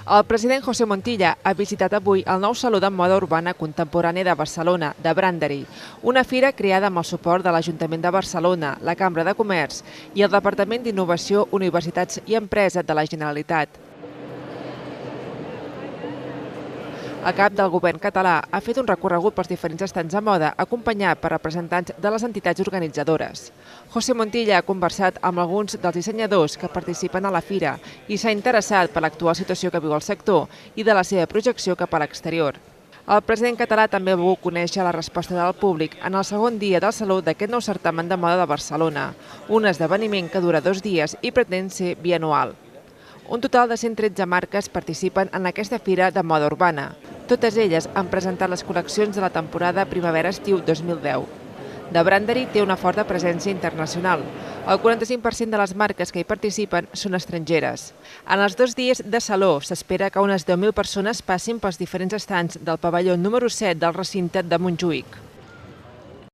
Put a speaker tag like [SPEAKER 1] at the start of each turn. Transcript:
[SPEAKER 1] El president José Montilla ha visitat avui el nou Saló de Moda Urbana Contemporània de Barcelona, de Brandery, una fira creada amb el suport de l'Ajuntament de Barcelona, la Cambra de Comerç i el Departament d'Innovació, Universitats i Empresa de la Generalitat. El cap del govern català ha fet un recorregut pels diferents estants de moda, acompanyat per representants de les entitats organitzadores. José Montilla ha conversat amb alguns dels dissenyadors que participen a la fira i s'ha interessat per l'actual situació que viu el sector i de la seva projecció cap a l'exterior. El president català també ha volgut conèixer la resposta del públic en el segon dia del Saló d'aquest nou certamen de moda de Barcelona, un esdeveniment que dura 2 dies i pretén ser bianual. Un total de 113 marques participen en aquesta fira de moda urbana. Totes elles han presentat les col·leccions de la temporada primavera-estiu 2010. De Brandery té una forta presència internacional. El 45% de les marques que hi participen són estrangeres. En els 2 dies de saló s'espera que unes 10.000 persones passin pels diferents estants del pavelló número 7 del recinte de Montjuïc.